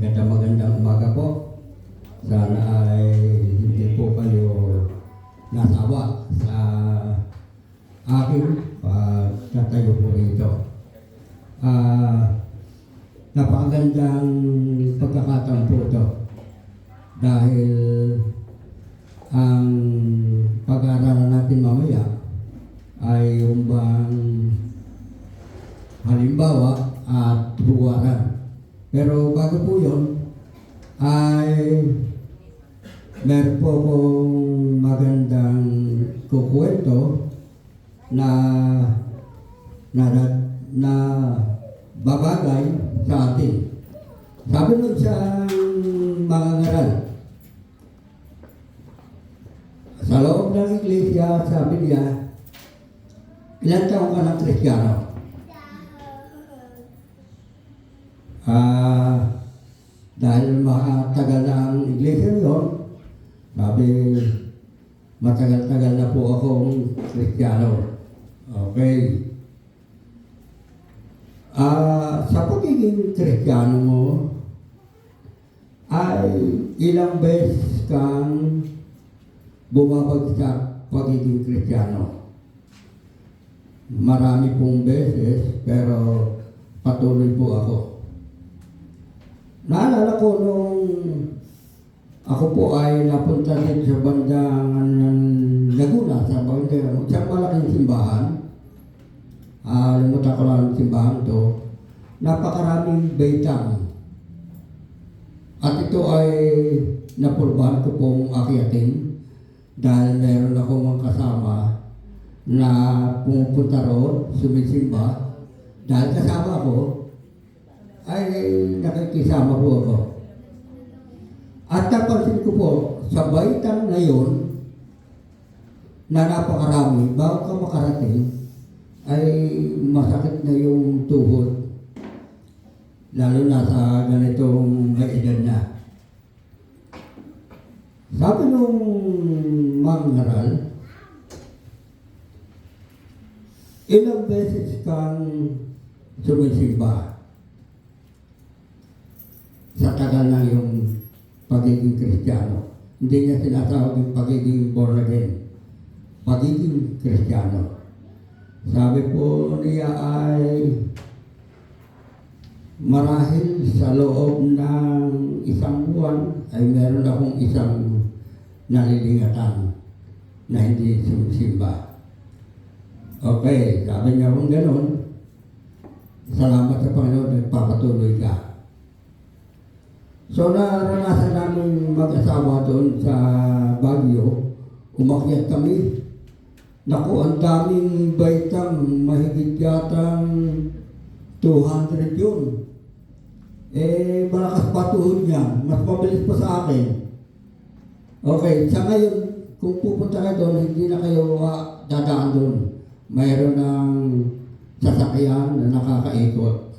magandang umaga po. Sana ay hindi po kayo nasawa sa aking pagtatayo po rito. Napakagandang pagkakataon po ito dahil ang pag-aaralan natin mamaya ay yung bang halimbawa at huwaran. Pero bago po yun, ay meron po akong magandang kukwento na babagay sa atin. Sabi nun sa mga ngaral, sa loob ng iglesia, sabi niya, ilan taong ka ng Kristiyano? Dahil matagal na ang iglesia yun, sabi, matagal-tagal na po akong Kristiyano. Okay. Sa pagiging Kristiyano mo, ay ilang beses kang bumabagsak pagiging Kristiyano. Marami pong beses, pero patuloy po ako. Naalala ko nung ako po ay napunta din sa bandang Laguna, sa bandang isang malaking simbahan. Limutan ko lang ang simbahan to. Napakaraming baitang. At ito ay napulbahan ko pong akyatin dahil meron akong mga kasama na pumupunta roon, sumisimba. Dahil kasama ko, ay nakikisama po ako. At napansin ko po, sa baitang na yun, na napakarami, bago ka makarating, ay masakit na yung tuhod. Lalo na sa ganitong may edad na. Sabi nung mangaral, ilang beses kang sumisimba sa tagal na yung pagiging Kristiyano. Hindi niya sinasawag yung pagiging born again. Pagiging Kristiyano. Sabi po niya ay marahil sa loob ng isang buwan ay meron akong isang nalilingatan na hindi sumsimba. Okay, sabi niya kung gano'n, salamat sa Panginoon, nagpapatuloy ka. So naranasan namin mag-asawa doon sa Baguio, umakyat kami. Naku, ang daming baitang, mahigit yatang 200 yun. Malakas pa tuhod niya, mas mabilis pa sa akin. Okay, sa ngayon, kung pupunta kayo doon, hindi na kayo dadaan doon. Mayroon ng sasakyan na nakakaikot.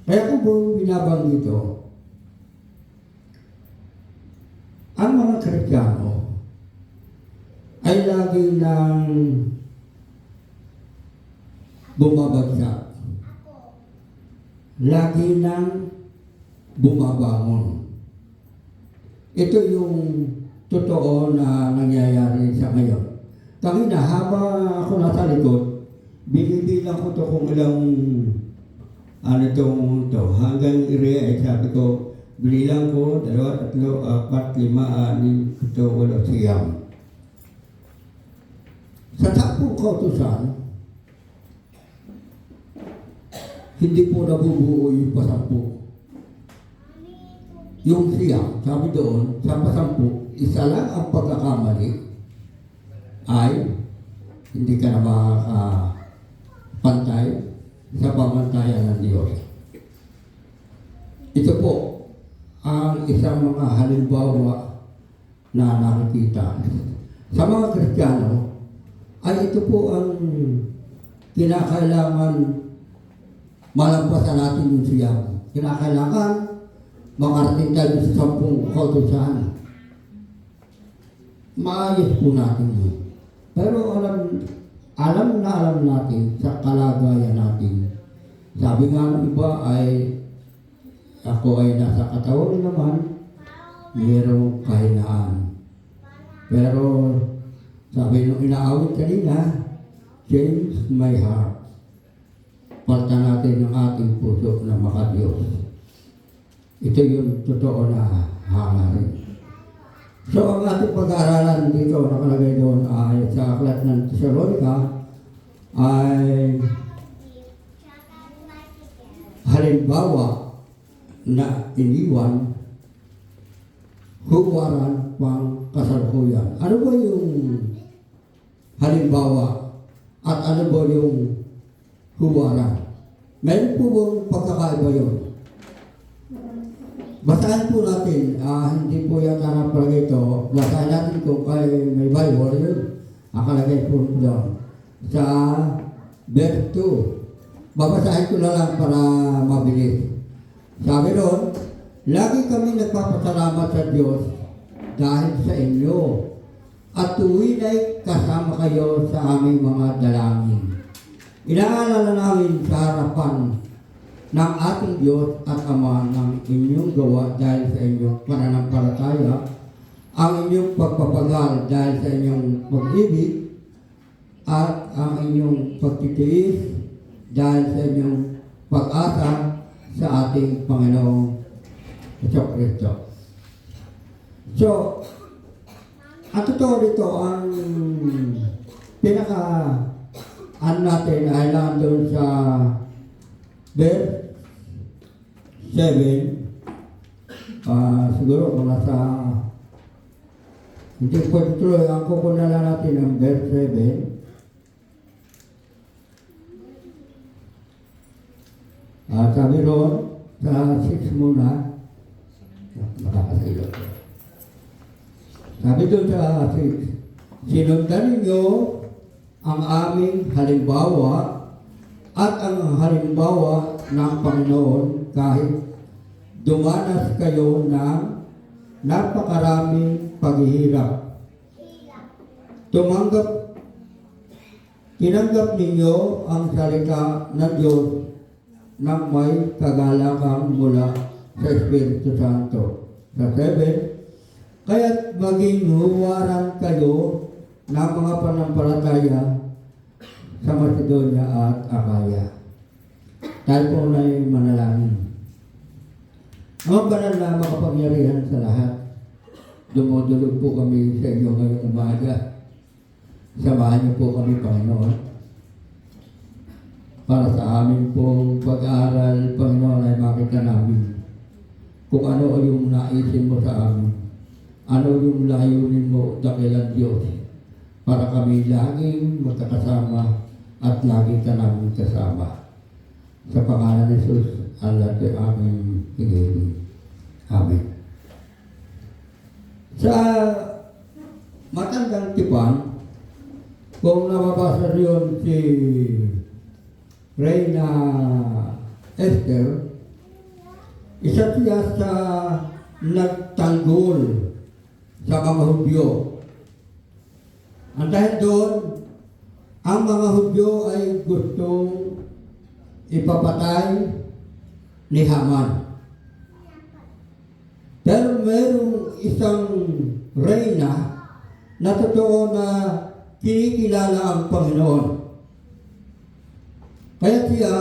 Kaya kung po binabang dito, ang mga Kristiyano ay lagi nang bumabagsak. Lagi nang bumabangon. Ito yung totoo na nangyayari sa ngayon. Kanina, habang ako nasa likod, binibilang ko to kung ilang hanggang area, sabi ko, bililang ko, 2, 3, 4, 5, 6, 7, 8, 9. Sa 10 kautusan, hindi po nabubuo yung pasampu. Yung siyam, sabi doon, sa pasampu, isa lang ang pagkakamali ay hindi ka na makakapantay sa pamantayan ng Diyos. Ito po ang isang mga halimbawa na nakikita. Sa mga Kristiyano, ay ito po ang kinakailangan malampasan natin yung siyam. Kinakailangan makarating tayo sa 10 kautusan. Maayos po natin yun. Pero alam natin sa kalagayan natin. Sabi nga ng iba ay ako ay nasa katawan naman, mayroong kahinaan. Pero sabi nung inaawit kanina, change my heart. Palta natin ang ating puso na makadiyos. Ito yung totoo na hangarin. So ang ating pag-aaralan dito, nakalagay doon ay sa aklat ng Thessalonica ay halimbawa na iniwan, huwaran pang kasalukuyan. Ano ba yung halimbawa at ano ba yung huwaran? Meron po bang pagkakaiba yun? Basahin po natin, hindi po yata napalagay ito. Basahin natin kung kayo may Bible yun. Nakalagay po doon. Sa verse 2. Babasahin ko na lang para mabilis. Sabi doon, lagi kami nagpapasalamat sa Diyos dahil sa inyo at tuwin ay kasama kayo sa aming mga dalangin. Inaalala namin sa harapan ng ating Diyos at Ama ng inyong gawa dahil sa inyong pananampalataya, ang inyong pagpapagal dahil sa inyong pag-ibig, at ang inyong pagtitiis dahil sa inyong pag-asa sa ating Panginoong Kristo. So, ang totoo dito, ang natin ay nandun sa verse 7, siguro kung nasa, hindi po tuloy, ang kukunalan natin ang verse 7. Sabi roon, sa 6 muna, makakasilot. Sabi doon sa 6, sinundan ninyo ang aming halimbawa at ang halimbawa ng Panginoon kahit dumanas kayo ng napakaraming paghihirap. Tinanggap ninyo ang salita ng Diyos ng may kagalakan mula sa Espiritu Santo. Sa 7, kaya't maging huwaran kayo ng mga panampalataya sa Macedonia at Akaya. Tayo po na'y manalangin. Ang banal na makapangyarihan sa lahat, dumudulog po kami sa inyo ngayong umaga. Samahan niyo po kami, Panginoon. Para sa amin pong pag-aaral, Panginoon, ay makita namin kung ano yung naisin mo sa amin. Ano yung layunin mo, dakilang Diyos, para kami laging magkakasama at lagi ka namin kasama. Sa pangalan ni Jesus, Allah ay aming hinihiling. Amen. Sa matandang tipan, kung nababasa riyon si Reyna Esther, isa siya sa nagtanggol sa mga Hudyo. Ang dahil doon, ang mga Hudyo ay gustong ipapatay ni Haman. Pero mayroong isang reyna na totoo na kinikilala ang Panginoon. Kaya siya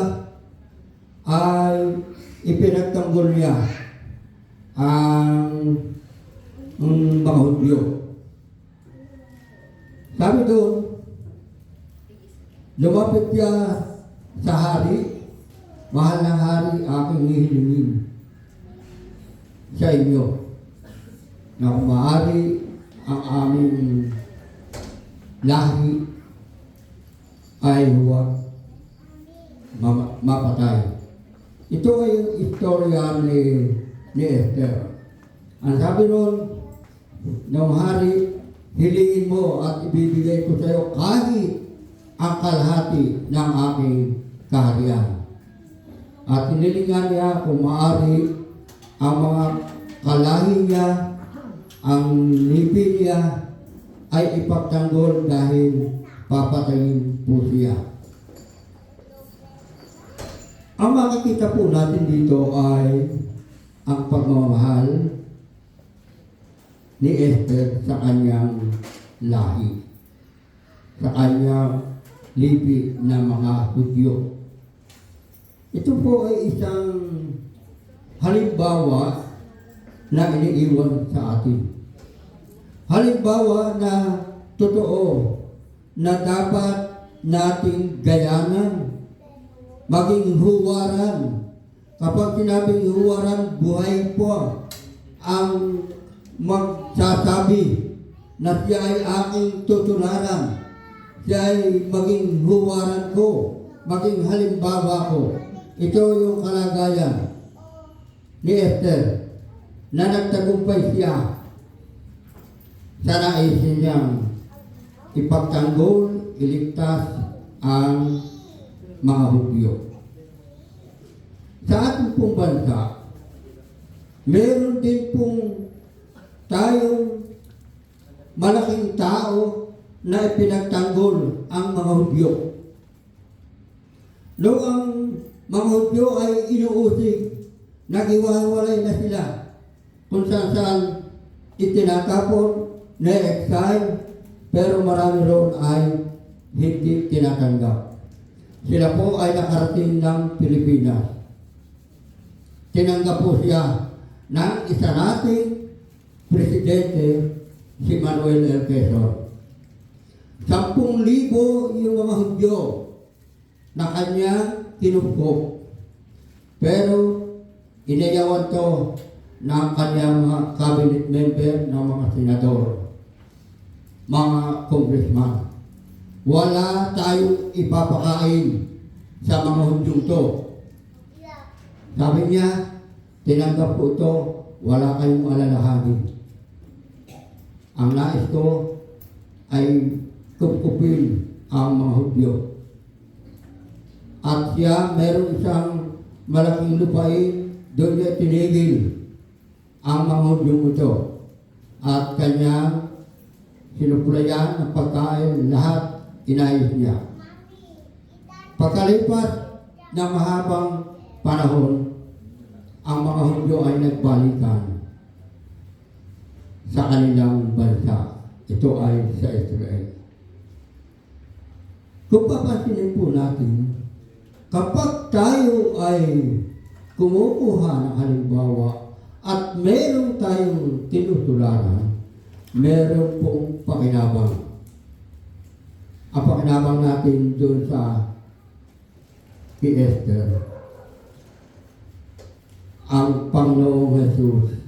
ay ipinagtanggol niya ang mga Hudyo. Sabi doon, lumapit siya sa hari, mahal na hari, aking hihilingin sa inyo na kung maaari ang aming lahi ay huwag mapatay. Ito ay yung istorya ni Esther. Ang sabi nun, ng hari, hilingin mo at ibibigay ko sa iyo kahit ang kalahati ng aking kaharian. At hinilingan niya kung maaari ang mga kalahi niya, ang lipi niya ay ipagtanggol dahil papatayin po siya. Ang makikita po natin dito ay ang pagmamahal ni Esther sa kanyang lahi, sa kanyang lipi na mga Hudyo. Ito po ay isang halimbawa na iniiwan sa atin. Halimbawa na totoo na dapat nating gayanan, maging huwaran. Kapag sinabing huwaran, buhay po ang magsasabi na siya ay aking tutularan. Siya ay maging huwaran ko, maging halimbawa ko. Ito yung kalagayan ni Esther na nagtagumpay siya sa naisin niyang ipagtanggol, iligtas ang mga Hudyo. Sa ating pong bansa, meron din pong tayong malaking tao na ipinagtanggol ang mga Hudyo. Noong ang mga Hudyo ay inuusig, nag-iwalay na sila kung saan itinatapon, na-exile, pero marami roon ay hindi tinatanggap. Sila po ay nakarating ng Pilipinas. Tinanggap po siya ng isa nating presidente, si Manuel L. Quezon. 10,000 yung mga Hudyo na kanyang kinupkop. Pero inayawan to ng kanyang mga cabinet member, ng mga senador, mga congressman. Wala tayong ipapakain sa mga Hudyong to. Sabi niya, tinanggap ko ito, wala kayong alalahanin. Ang nais ko ay kupkupin ang mga Hudyo. At siya, meron isang malaking lupain, doon niya tinigil ang mga Hudyong ito. At kanya sinuplayan ng pagkain, lahat inayos niya. Pagkalipas ng mahabang panahon, ang mga Hudyo ay nagbalikan sa kanilang bansa. Ito ay sa Israel. Kung papansinin po natin, kapag tayo ay kumukuha ng halimbawa at meron tayong tinutularan, meron pong pakinabang. Ang pakinabang natin doon sa kay Esther. Ang Panginoong Jesus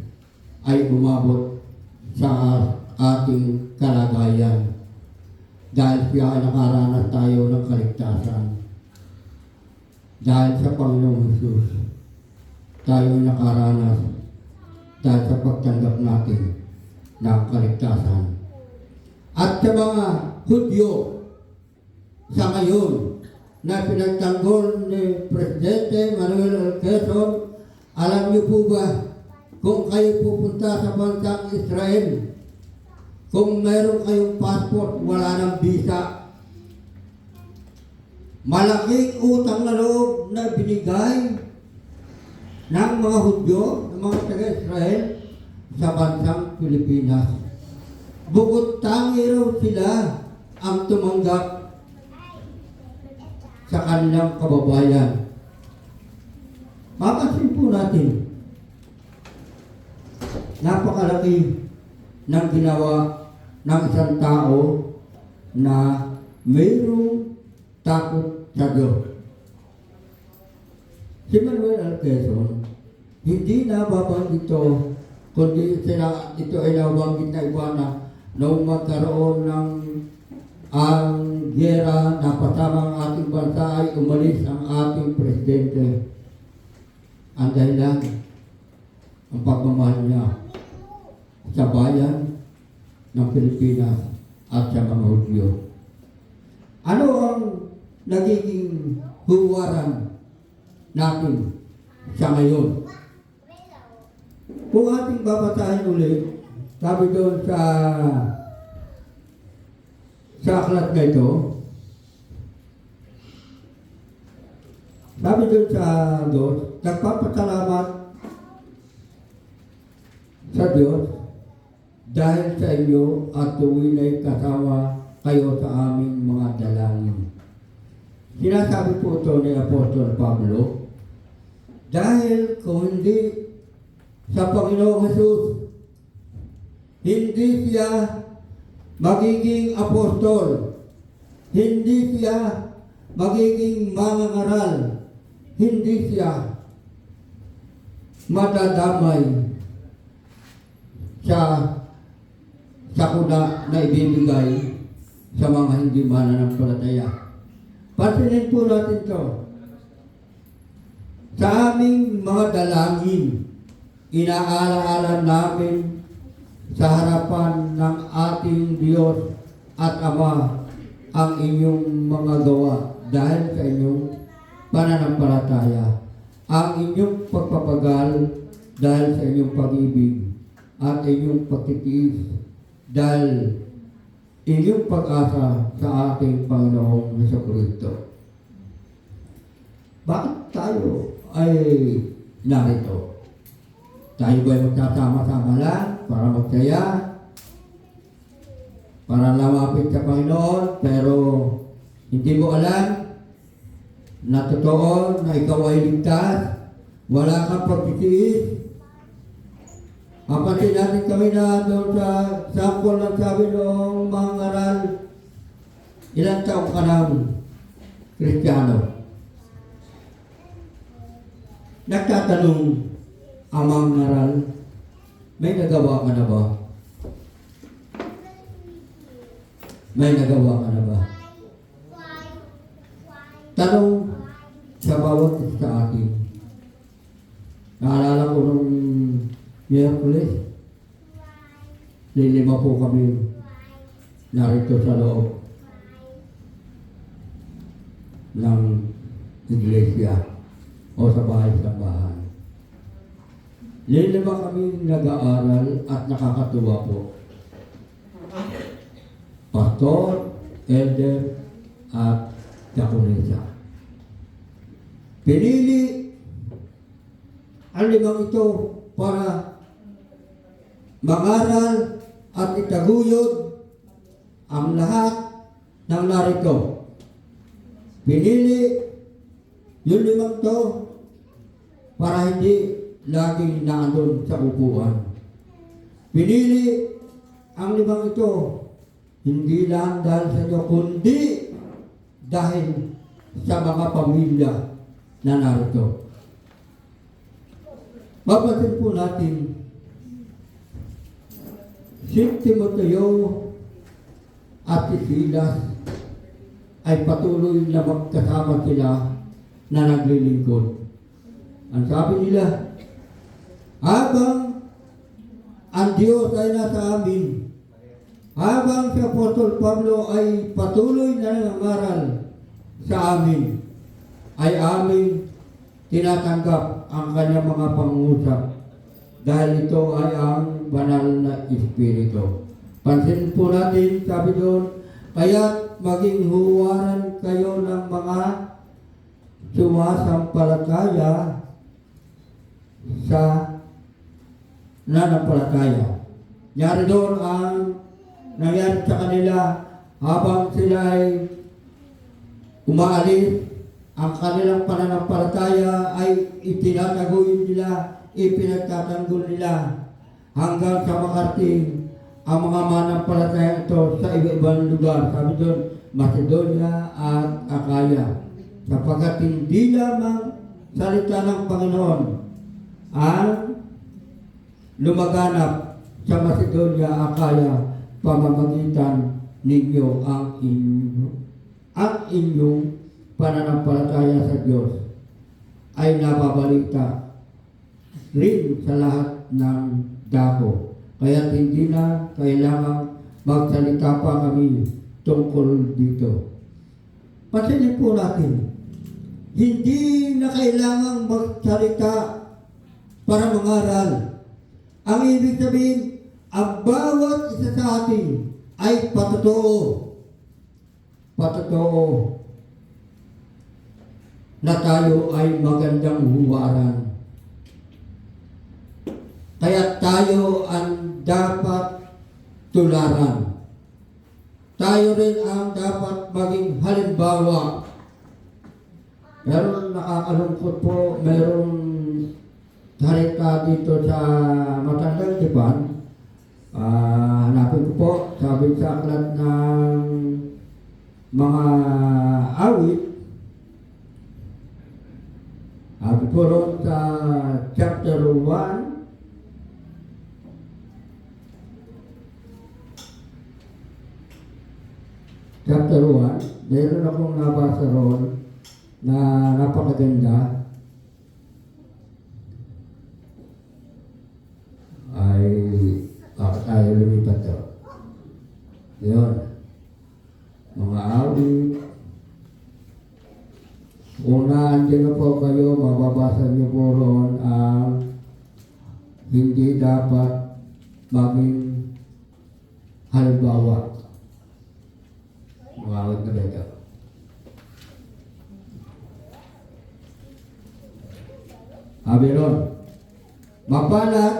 ay umabot sa ating kalagayan dahil siya ay nakaranas tayo ng kaligtasan. Dahil sa Panginoong Jesus, tayo ay nakaranas dahil sa pagtanggap natin ng kaligtasan. At sa mga Hudyo sa ngayon na pinagtanggol ni Presidente Manuel L. Quezon, alam niyo po ba kung kayo pupunta sa bansang Israel, kung meron kayong passport, wala ng visa, malaking utang na loob na binigay ng mga Hudyo, ng mga taga-Israel sa bansang Pilipinas. Bukod tangi raw sila ang tumanggap sa kanilang kababayan. Mapasin po natin, napakalaki ng ginawa ng isang tao na mayroong takot sa Diyos. Si Manuel L. Quezon, hindi nababanggit ito, kundi ito ay nabanggit na iba na nung magkaroon ng ang giyera na pasamang ating bansa ay umalis ang ating presidente. Ang dahilan, ang pagmamahal niya sa bayan ng Pilipinas at sa mga Hudyo. Ano ang nagiging huwaran natin sa ngayon? Kung ating babasahin ulit, sabi doon sa aklat na ito, sabi doon sa Diyos, nagpapasalamat sa Diyos dahil sa inyo at tuwina'y kasama kayo sa aming mga dalangin. Sinasabi po ito ni Apostol Pablo dahil kung hindi sa Panginoong Jesus, hindi siya magiging apostol, hindi siya magiging mangangaral, hindi siya madadamay sa sakuna na ibibigay sa mga hindi mananampalataya. Pansinin po natin ito. Sa aming mga dalangin, inaalaala namin sa harapan ng ating Diyos at Ama ang inyong mga gawa dahil sa inyong pananampalataya, ang inyong pagpapagal dahil sa inyong pag-ibig at inyong pagtitiis dahil inyong pag-asa sa ating Panginoong Jesucristo. Bakit tayo ay narito? Tayo ba magsasama-sama lang para magsaya, para lumapit sa Panginoon, pero hindi mo alam na totoo na ikaw ay ligtas, wala kang pagtitiis? Kapatid natin kami na doon sa sample ng sabi noong mga ngaral, ilang taong ka ng Kristiyano? Nagtatanong ang mga ngaral, may nagawa ka na ba? May nagawa ka na ba? Tanong sa bawat isa sa atin. Naalala ko nung Miyerkules, lilima po kami narito sa loob ng iglesia o sa bahay-sambahan. Lilima kami nag-aaral at nakakatuwa po. Pastor, elder, at diakonisa. Pinili ang limang ito para mangaral at itaguyod ang lahat ng narito. Pinili yung limang to para hindi laging naandun sa upuan. Pinili ang limang ito hindi lang dahil sa inyo, kundi dahil sa mga pamilya na narito. Mapasin po natin si Timoteo at si Silas ay patuloy na magkasama sila na naglilingkod. Ang sabi nila, habang ang Diyos ay nasa amin, habang si Apostol Pablo ay patuloy na nangangaral sa amin, ay amin tinatanggap ang kanyang mga pangungusap dahil ito ay ang banal na Espiritu. Pansin po natin, sabi doon, kaya't maging huwaran kayo ng mga sumasampalataya sa nanampalataya. Nyari doon ang nangyari sa kanila habang sila ay umaalis, ang kanilang pananampalataya ay itinataguyod nila, ipinagtatanggol nila hanggang sa makarating ang mga manampalataya ito sa iba-ibang lugar. Sabi doon, Macedonia at Akaya. Sapagkat hindi lamang salita ng Panginoon ang lumaganap sa Macedonia, Akaya, pamamagitan ninyo ang inyong pananampalataya sa Diyos ay nababalita rin sa lahat ng dako. Kaya hindi na kailangan magsalita pa kami tungkol dito. Pansinin po natin, hindi na kailangan magsalita para mangaral. Ang ibig sabihin, ang bawat isa sa atin ay patotoo. Patotoo na tayo ay magandang huwaran. Kaya tayo ang dapat tularan. Tayo rin ang dapat maging halimbawa. Pero nakakalungkot po, mayroong halika dito sa Matandang Japan. Hanapin ko po, sabi sa aklat ng mga awit, sabi po ron sa chapter 1, meron akong nabasa ron na napakaganda. Ay, bakit tayo lumipat to? Yun. Mga awit. Unaan din na po kayo, mababasa niyo po ron ang hindi dapat maging halimbawa. Mga awit na ba ito? Sabi ron, mapalad,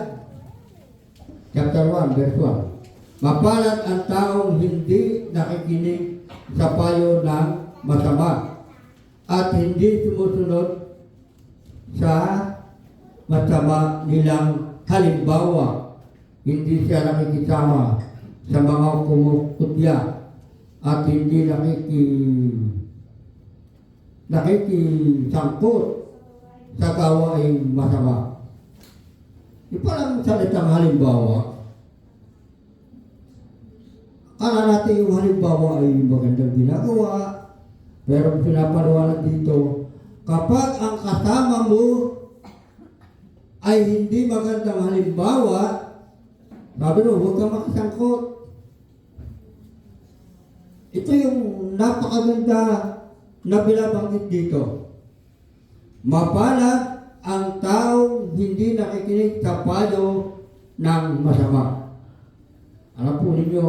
chapter 1, verse 1. Mapalad ang taong hindi nakikinig sa payo ng masama at hindi sumusunod sa masama nilang halimbawa. Hindi siya nakikisama sa mga kumukutya at hindi nakikisangkot sa gawaing masama. Di pa lang salitang halimbawa. Akala natin yung halimbawa ay magandang ginagawa. Pero pinapaliwanag dito, kapag ang kasama mo ay hindi magandang halimbawa, sabi mo, huwag kang makisangkot. Ito yung napakaganda na binabanggit dito. Mapalad ang taong hindi nakikinig sa payo ng masama. Alam po ninyo,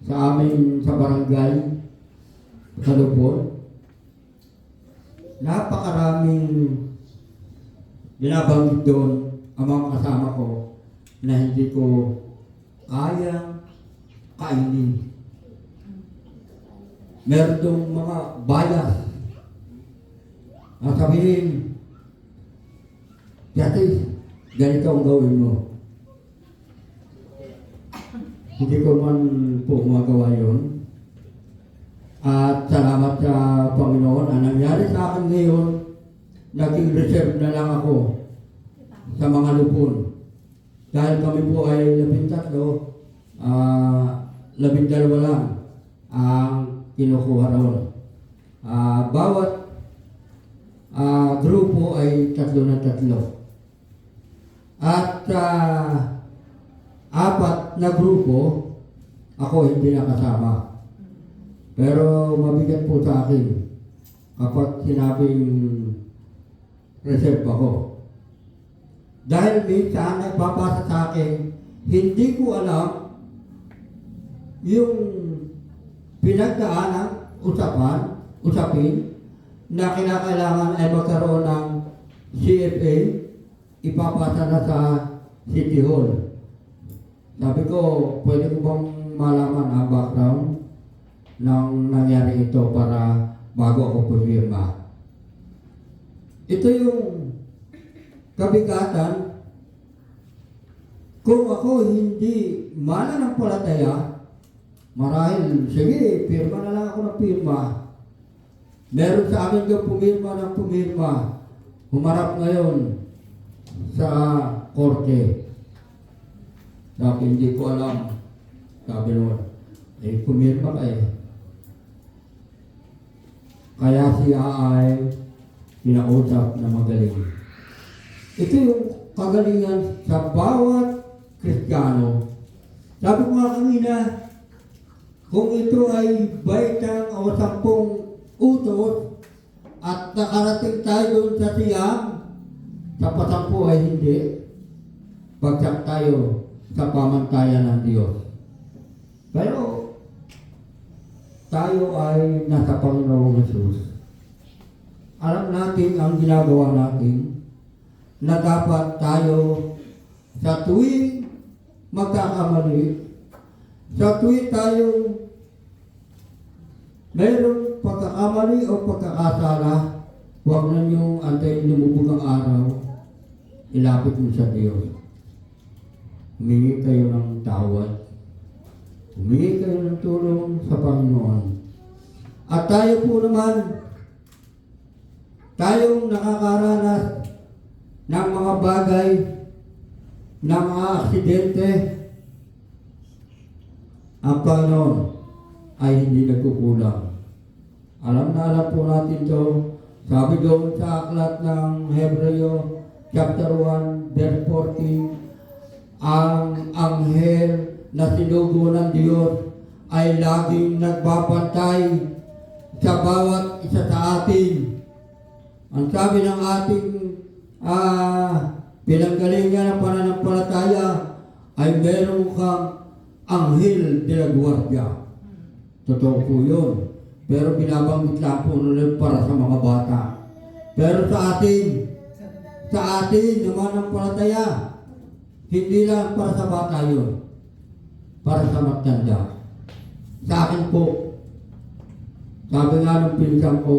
sa amin sa barangay, sa Lupon, napakaraming binabanggit doon ang mga kasama ko na hindi ko kayang kainin. Meron doong mga bias. Ang sabihin, Jati, ganito ang gawin mo. Hindi ko man po magawa yun. At salamat sa Panginoon. Ang nangyari sa akin ngayon, naging reserve na lang ako sa mga lupon. Dahil kami po ay 13, 12 lang ang kinukuha roon. Bawat grupo ay 3 na 3. At 4 na grupo, ako hindi nakasama. Pero mabigat po sa akin kapag sinabing reserve ako. Dahil minsan nagpapasa sa akin, hindi ko alam yung pinagdaanan, usapin na kinakailangan ay magkaroon ng CFA, ipapasa na sa City Hall. Sabi ko, pwede ko bang malaman ang background ng nangyari ito para bago ako pumirma? Ito yung kabigatan. Kung ako hindi mananampalataya, marahil, sige, pirma na lang ako ng pirma. Meron sa akin yung pumirma ng pumirma. Humarap ngayon sa korte. Sabi, hindi ko alam. Sabi naman, pumirma ka eh. Kaya siya ay pinausap na magaling. Ito yung kagalingan sa bawat Kristiyano. Sabi ko nga kanina, kung ito ay 20 o 10 utos at nakarating tayo sa siyam, sa pasampu ay hindi. Bagsak tayo sa pamantayan ng Diyos. Pero tayo ay nasa Panginoong Jesus. Alam natin ang ginagawa natin na dapat tayo Sa tuwing magkakamali, sa tuwing tayo mayroong pagkakamali o pagkakasala, huwag na niyong antayin lumubog ang araw, ilapit mo sa Diyos. Humingi kayo ng tawad. Humingi kayo ng tulong sa Panginoon. At tayo po naman, tayong nakakaranas ng mga bagay, ng mga aksidente, ang Panginoon ay hindi nagkukulang. Alam na alam po natin ito. Sabi doon sa aklat ng Hebreo, chapter 1, verse 14, ang anghel na sinugo ng Diyos ay laging nagbabantay sa bawat isa sa atin. Ang sabi ng ating pinanggalingan ng pananampalataya ay meron kang anghel de la guardia. Totoo po yun. Pero binabanggit lang po nila para sa mga bata. Pero sa atin naman ang palataya, hindi lang para sa bata yun. Para sa matanda. Sa akin po, sabi nga ng pinsan ko,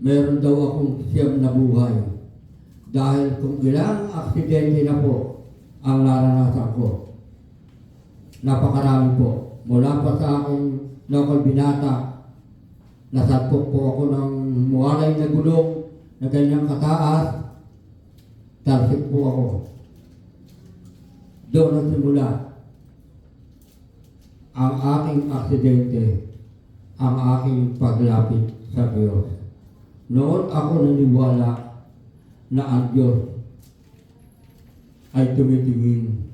meron daw akong siyam na buhay. Dahil kung ilang aksidente na po ang naranasan ko. Napakarami po. Mula pa sa aking local binata, nasagpok po ako ng muwalay na gulong na ganyang kataas. Talsik po ako. Doon nagsimula ang aking aksidente, ang aking paglapit sa Diyos. Noon ako naniwala na ang Diyos ay tumitingin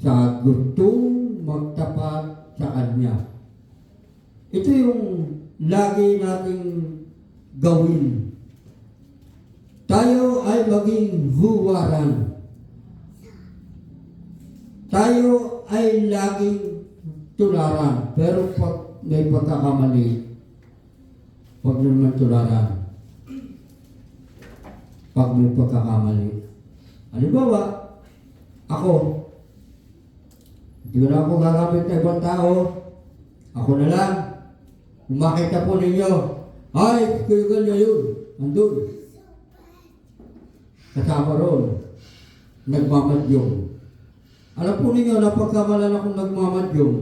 sa gustong magtapat sa Kanya. Ito yung lagi nating gawin. Tayo ay maging huwaran. Tayo ay laging tularan. Pero pag may pagkakamali, huwag naman tularan. Pag may pagkakamali. Halimbawa, ako, hindi ko na ako gagamit na ibang tao. Ako na lang. Kung makita po ninyo, ay, kayo ganyan yun. Nandun. Kasama ron. Nagmamadyong. Alam po ninyo, napagkamalan akong nagmamadyong.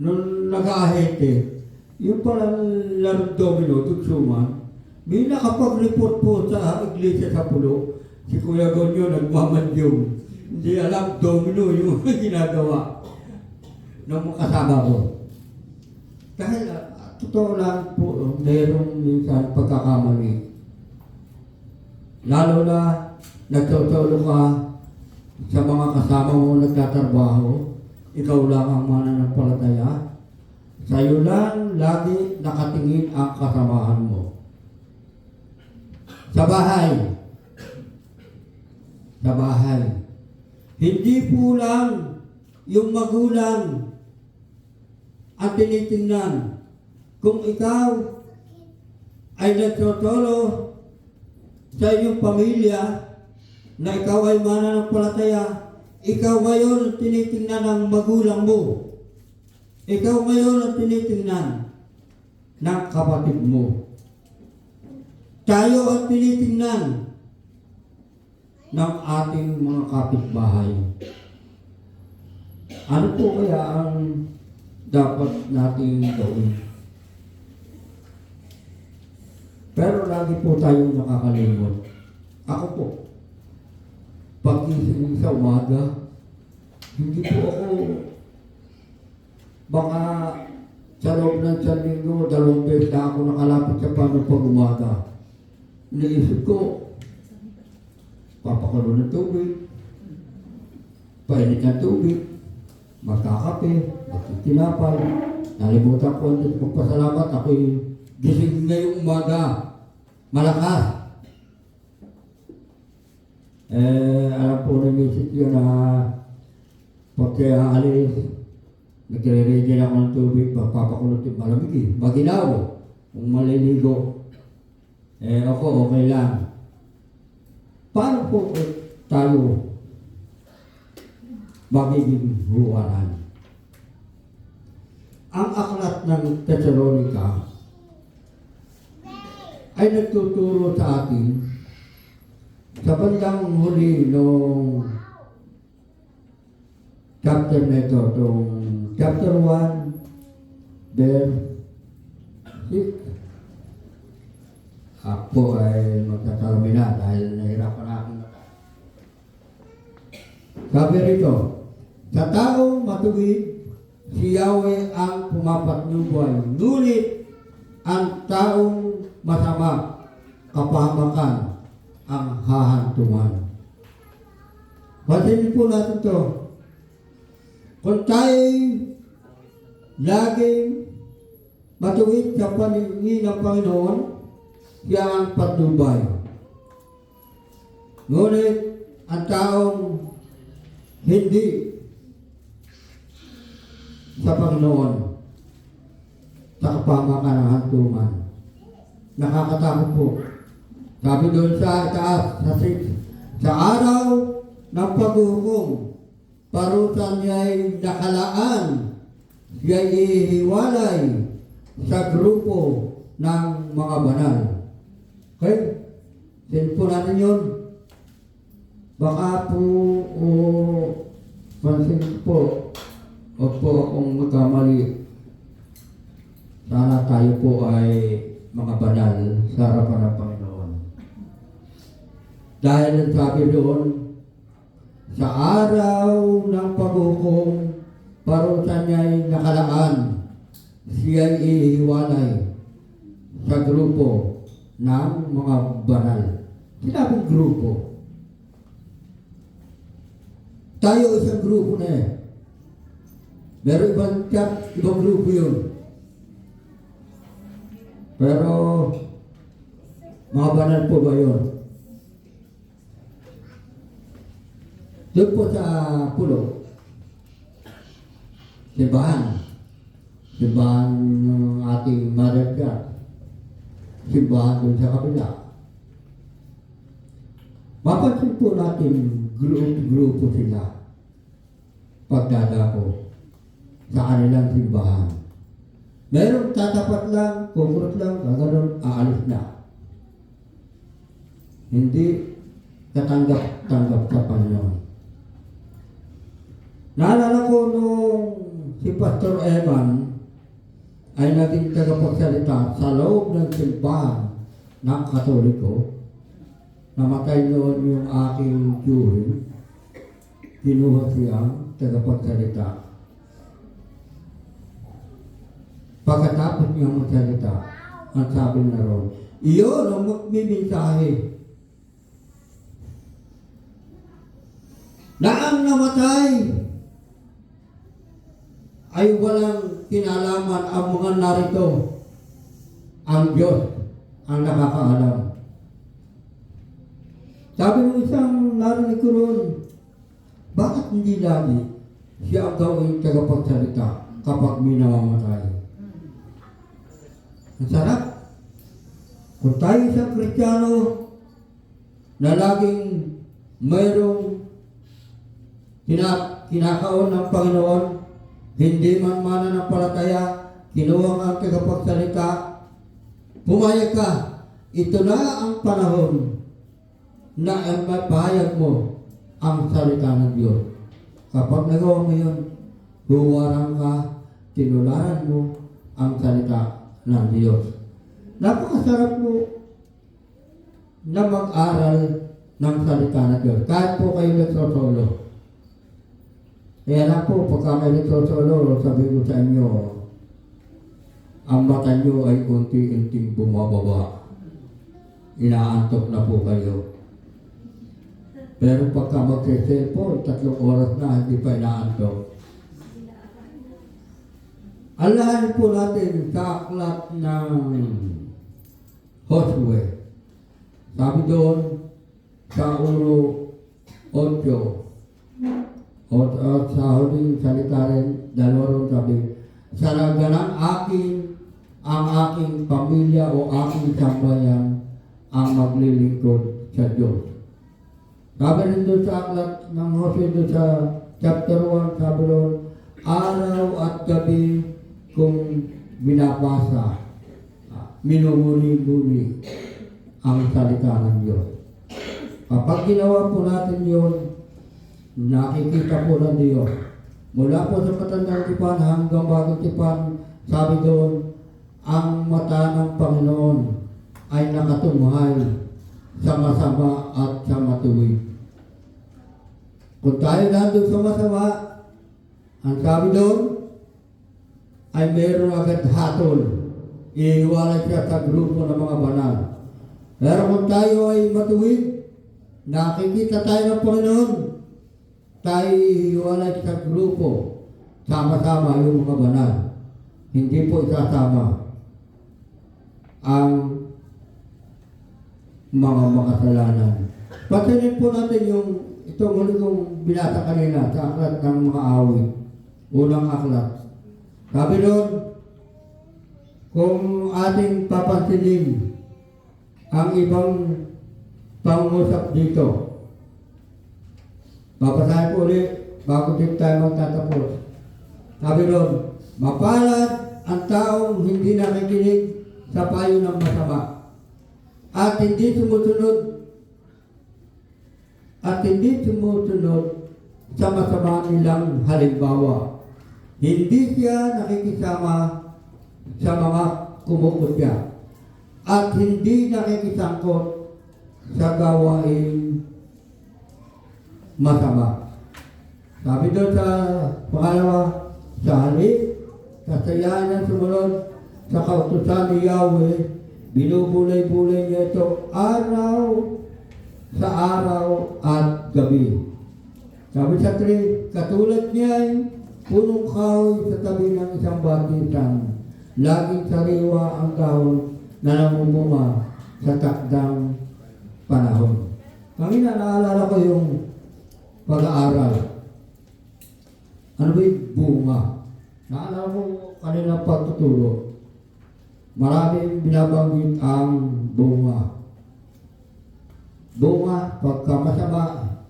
Nung nag-ahente, yung parang larong domino, tutsuman, may nakapag-report po sa iglesia sa Pulo, si Kuya Gonyo nagmamadyong. Hindi alam, domino yung ginagawa ng kasama ko. Dahil, totoo lang po, mayroong minsan pagkakamali. Lalo na, nagtutulong ka sa mga kasama mo nagtatrabaho, ikaw lang ang mananampalataya. Sa'yo lang lagi nakatingin ang kasamahan mo. Sa bahay. Sa bahay. Hindi po lang yung magulang ang tinitingnan. Kung ikaw ay nagtutulong sa iyong pamilya na ikaw ay mananampalataya, ikaw ngayon ang tinitingnan ng magulang mo. Ikaw ngayon ang tinitingnan ng kapatid mo. Tayo ang tinitingnan ng ating mga kapitbahay. Ano po kaya ang dapat nating gawin? Pero lagi po tayong nakakalimot. Ako po, pag-isip sa umaga, hindi po ako, baka sa loob ng 1 linggo, 2 beses na ako nakalapit sa paano pag umaga. Iniisip ko, papakulo ng tubig, painit ng tubig, magkakape, magtitinapay, nalimutan ko ang magpasalamat, ako'y gising ngayong umaga, malakas. Alam po ng isip yun na pag kaya alis, nagre-ready ako ng tubig, magpapakulot yung malamig maginaw, kung maliligo. Ako, okay lang. Paano po tayo magiging huwaran. Ang aklat ng Thessalonica ay nagtuturo sa atin sa bandang huli nung chapter na ito, itong chapter 1, verse 6. Ako ay magsasalami na dahil nahirapan na aking mata. Sabi rito, sa taong matuwid, si Yahweh ang pumapatnubay. Ngunit ang taong masama, kapahamakan ang hahantungan. Pansinin po natin ito. Kung tayo laging matuwid sa paningin ng Panginoon, siya ang patnubay. Ngunit ang taong hindi sa Panginoon, sa kapamakan ng hantungan, nakakatakot po. Sabi doon sa taas, sa araw ng paghuhukom, parusa niya'y nakalaan, siya'y ihiwalay sa grupo ng mga banal. Okay? Sin po natin yun. Baka po, pansin po, huwag po akong magkamali. Sana tayo po ay mga banal sa harapan ng Panginoon. Dahil sabi doon, sa araw ng paghukom, parusa niya'y nakalaan, siya'y ihiwalay sa grupo ng mga banal. Sinabing grupo. Tayo isang grupo na eh. Meron ibang grupo yun. Pero, mga banal po ba yun? Doon po sa pulo, simbahan ng ating Mother God, simbahan doon sa kabila. Mapansin po natin, grupo sila pagdadako sa kanilang simbahan. Meron tatapat lang, kukurot lang, gano'n, aalis na. Hindi katanggap sa Panginoon. Naalala ko nung si Pastor Evan ay naging tagapagsalita sa loob ng simbahan ng Katoliko. Namatay noon yung aking tiyuhin. Kinuha siyang tagapagsalita. Pagkatapos niya magsalita, ang sabi na ron, iyon ang magmiminsahe na ang namatay ay walang kinalaman ang mga narito. Ang Diyos ang nakakaalam. Sabi ng isang narinig ko ron, bakit hindi lagi siya ang gawing tagapagsalita kapag may namamatay? Ang sarap. Kung tayo isang Kristiyano na laging mayroong kinakaon ng Panginoon, hindi man mananampalataya, kinuha ang tagapagsalita, pumayag ka. Ito na ang panahon na mapahayag mo ang salita ng Diyos. Kapag nagawa mo yun, huwarang ka, tinularan mo ang salita ng Diyos. Napakasarap mo na mag-aral ng salita ng Diyos. Kahit po kayo nagsosolo. Kaya lang po, pagka kayo nagsosolo, sabi ko sa inyo, ang mata nyo ay unti-unting bumababa. Inaantok na po kayo. Pero pagka mag-cellphone, 3 oras na, hindi pa inaantok. Alahan po natin sa aklat ng Josue. Sabi doon, sa 1:8, sa huling salita rin, 2 sabi, sa laganang ang aking pamilya o aking sambayan ang maglilingkod sa Diyos. Sabi rin doon sa aklat ng Jose doon sa chapter 1, sabi doon, araw at gabi kung binabasa, minumuni-muni ang salita ng Diyos. Kapag ginawa po natin yun, nakikita po ng Diyos. Mula po sa matandang tipan hanggang bagong tipan, sabi doon, ang mata ng Panginoon ay nakatunghay sa masama at sa matuwid. Kung tayo nandun sa masama, ang sabi doon, ay meron agad hatol. Iiwalay siya sa grupo ng mga banal. Pero kung tayo ay matuwid, nakikita tayo ng Panginoon, tayo iiwalay sa grupo, sama-sama yung mga banal. Hindi po isasama ang mga makasalanan. Pansinin po natin yung itong huli kong binasa kanina sa aklat ng mga awit. Unang aklat. Sabi doon, kung ating papansinin ang ibang pangusap dito, babasahin po ulit bago din tayo magtatapos. Sabi doon, mapalad ang taong hindi nakikinig sa payo ng masama at hindi sumusunod sa masama nilang halimbawa. Hindi siya nakikisama sa mga kumukutya at hindi nakikisangkot sa gawain masama. Sabi doon sa pangalawa, sa halip, kasayahan ng sumunod sa kautusan ni Yahweh, binubulay-bulay niya ito araw sa araw at gabi. Sabi sa 3, katulad niya ay punong kahoy sa tabi ng isang batitan. Laging sariwa ang kahoy na namumunga sa takdang panahon. Kanina naalala ko yung pag-aaral. Ano ba yung bunga? Naalala ko kanina pagtuturo. Maraming binabanggit ang bunga. Bunga, pagka masama,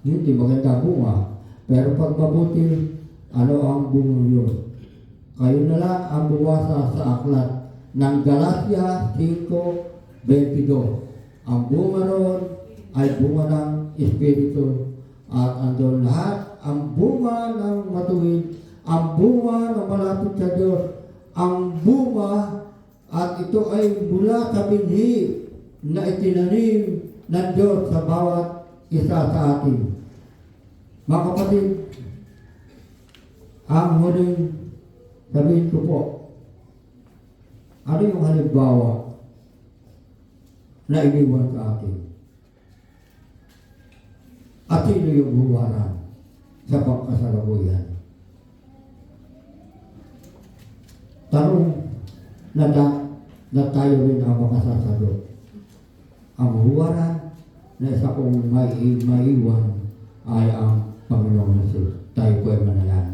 hindi maganda bunga. Pero pag mabuti, ano ang bunga yun? Kayo na lang ang buwasa sa aklat ng Galatia 5:22. Ang bunga ron ay bunga ng Espiritu at andun lahat ang bunga ng matuwid, ang bunga ng malapit sa Diyos, ang bunga at ito ay mula sa binhi na itinanim ng Diyos sa bawat isa sa atin. Mga kapatid, ang huling sabihin ko po, ano yung halimbawa na iniwan sa atin? At sino yung huwaran sa pagkasalukuyan? Tanong na tayo rin ang makasasagot. Ang huwaran na isa kong maiwan ay ang Panginoong Jesus. Tayo po ay manalangin.